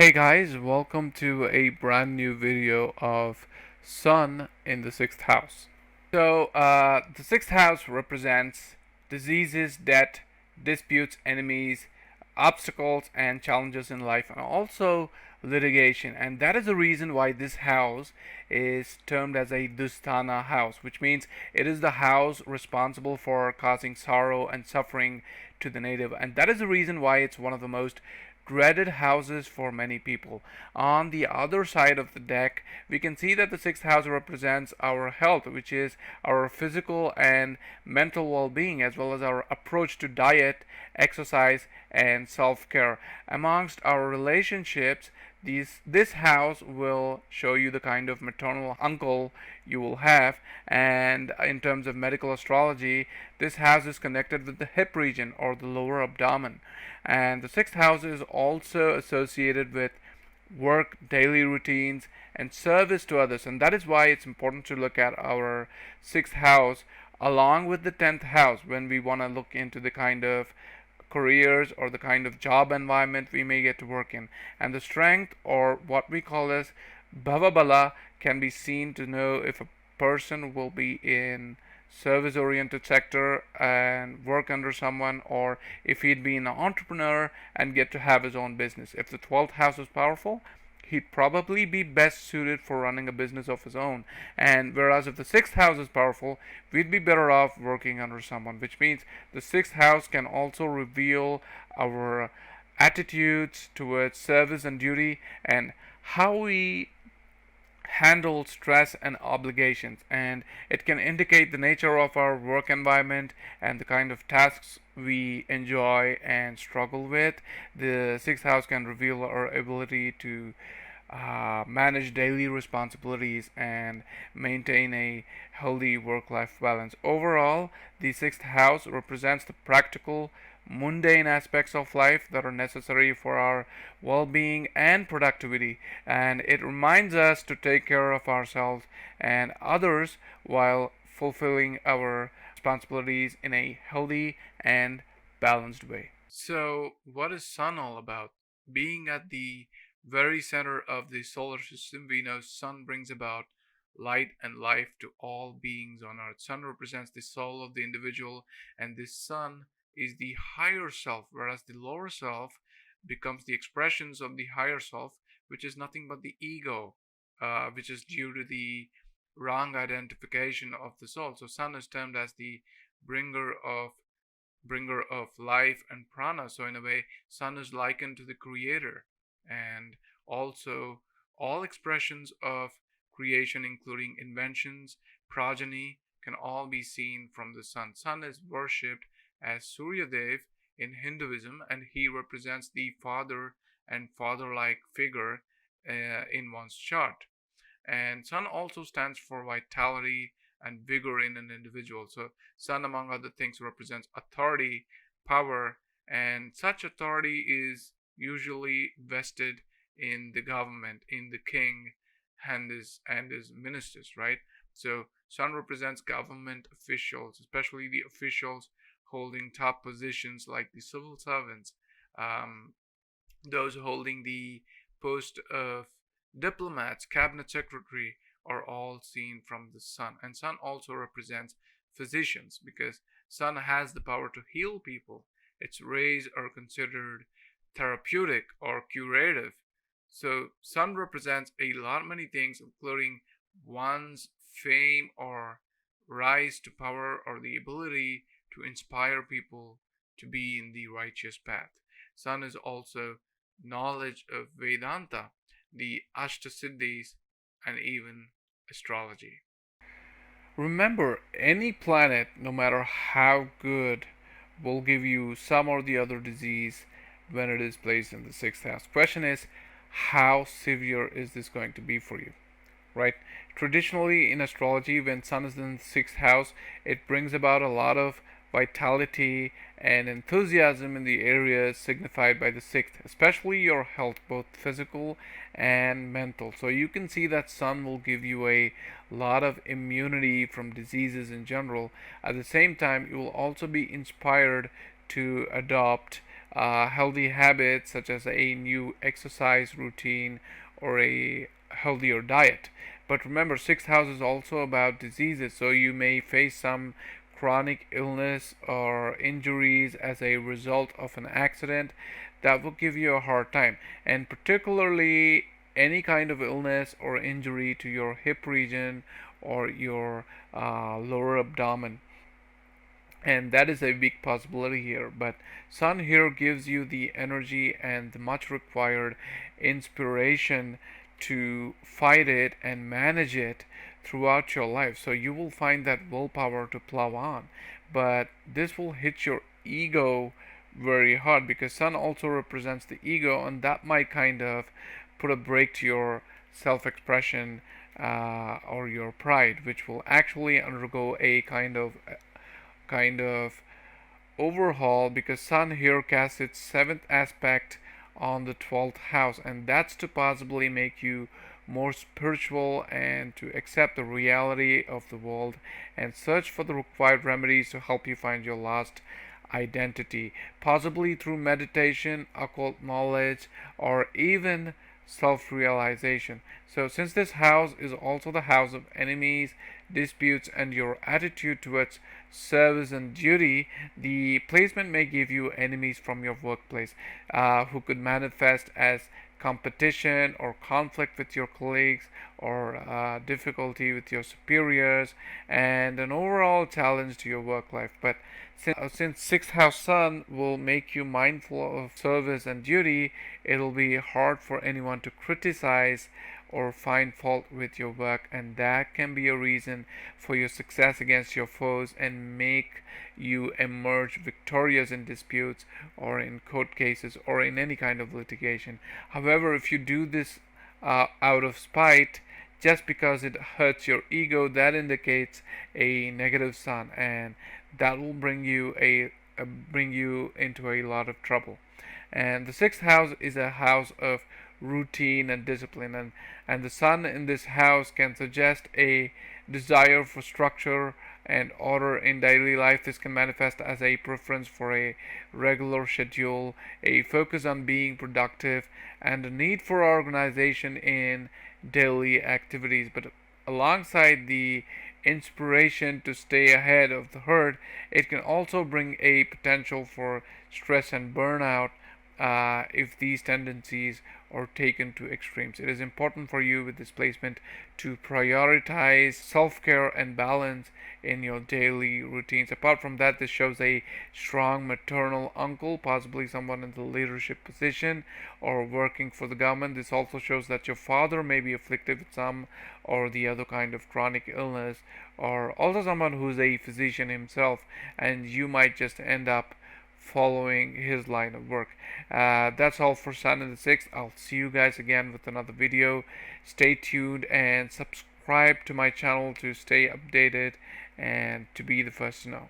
Hey guys, welcome to a brand new video of Sun in the sixth house. The sixth house represents diseases, death, disputes, enemies, obstacles, and challenges in life, and also litigation. And that is the reason why this house is termed as a Dusthana house, which means it is the house responsible for causing sorrow and suffering to the native. And that is the reason why it's one of the most dreaded houses for many people. On the other side of the deck, we can see that the sixth house represents our health, which is our physical and mental well being, as well as our approach to diet, exercise, and self care. Amongst our relationships, this house will show you the kind of maternal uncle you will have, and in terms of medical astrology, this house is connected with the hip region or the lower abdomen. And the sixth house is also associated with work, daily routines, and service to others. And that is why it's important to look at our sixth house along with the 10th house when we want to look into the kind of careers or the kind of job environment we may get to work in. And the strength, or what we call as bhavabala, can be seen to know if a person will be in service oriented sector and work under someone, or if he'd be an entrepreneur and get to have his own business. If the 12th house is powerful, he'd probably be best suited for running a business of his own. And whereas if the sixth house is powerful, we'd be better off working under someone, which means the sixth house can also reveal our attitudes towards service and duty, and how we handle stress and obligations, and it can indicate the nature of our work environment and the kind of tasks we enjoy and struggle with. The sixth house can reveal our ability to manage daily responsibilities and maintain a healthy work life balance. Overall, the sixth house represents the practical, mundane aspects of life that are necessary for our well being and productivity, and it reminds us to take care of ourselves and others while fulfilling our responsibilities in a healthy and balanced way. So, what is Sun all about? Being at the very center of the solar system, we know Sun brings about light and life to all beings on earth. Sun represents the soul of the individual, and this Sun is the higher self, whereas the lower self becomes the expressions of the higher self, which is nothing but the ego, which is due to the wrong identification of the soul. So Sun is termed as the bringer of life and prana. So in a way, Sun is likened to the creator, and also all expressions of creation, including inventions, progeny, can all be seen from the Sun. Sun is worshipped as Suryadev in Hinduism, and he represents the father and father-like figure in one's chart. And Sun also stands for vitality and vigor in an individual. So Sun, among other things, represents authority, power, and such authority is usually vested in the government, in the king and his ministers, right? So Sun represents government officials, especially the officials holding top positions like the civil servants, um, those holding the post of diplomats, cabinet secretary, are all seen from the Sun. And Sun also represents physicians, because Sun has the power to heal people. Its rays are considered therapeutic or curative. So Sun represents a lot many things, including one's fame or rise to power, or the ability to inspire people to be in the righteous path. Sun is also knowledge of Vedanta, the Ashtasiddhis, and even astrology. Remember, any planet, no matter how good, will give you some or the other disease when it is placed in the sixth house. Question is, how severe is this going to be for you? Right? Traditionally, in astrology, when Sun is in the sixth house, it brings about a lot of vitality and enthusiasm in the areas signified by the sixth, especially your health, both physical and mental. So you can see that Sun will give you a lot of immunity from diseases in general. At the same time, you will also be inspired to adopt healthy habits such as a new exercise routine or a healthier diet. But remember, sixth house is also about diseases, so you may face some chronic illness or injuries as a result of an accident that will give you a hard time, and particularly any kind of illness or injury to your hip region or your lower abdomen, and that is a big possibility here. But sun here gives you the energy and the much required inspiration to fight it and manage it throughout your life, so you will find that willpower to plow on. But this will hit your ego very hard, because sun also represents the ego, and that might kind of put a break to your self-expression or your pride, which will actually undergo a kind of overhaul, because sun here casts its seventh aspect on the 12th house, and that's to possibly make you more spiritual and to accept the reality of the world and search for the required remedies to help you find your lost identity, possibly through meditation, occult knowledge, or even self realization. So, since this house is also the house of enemies, disputes, and your attitude towards service and duty, the placement may give you enemies from your workplace who could manifest as competition or conflict with your colleagues, or difficulty with your superiors, and an overall challenge to your work life. But since sixth house sun will make you mindful of service and duty, it'll be hard for anyone to criticize or find fault with your work, and that can be a reason for your success against your foes and make you emerge victorious in disputes or in court cases or in any kind of litigation. However, if you do this out of spite, just because it hurts your ego, that indicates a negative sun, and that will bring you into a lot of trouble. And the sixth house is a house of routine and discipline, and the sun in this house can suggest a desire for structure and order in daily life. This can manifest as a preference for a regular schedule, a focus on being productive, and a need for organization in daily activities. But alongside the inspiration to stay ahead of the herd, it can also bring a potential for stress and burnout if these tendencies are taken to extremes. It is important for you with this placement to prioritize self-care and balance in your daily routines. Apart from that, this shows a strong maternal uncle, possibly someone in the leadership position or working for the government. This also shows that your father may be afflicted with some or the other kind of chronic illness, or also someone who's a physician himself, and you might just end up following his line of work. That's all for Sun in the 6th. I'll see you guys again with another video. Stay tuned and subscribe to my channel to stay updated and to be the first to know.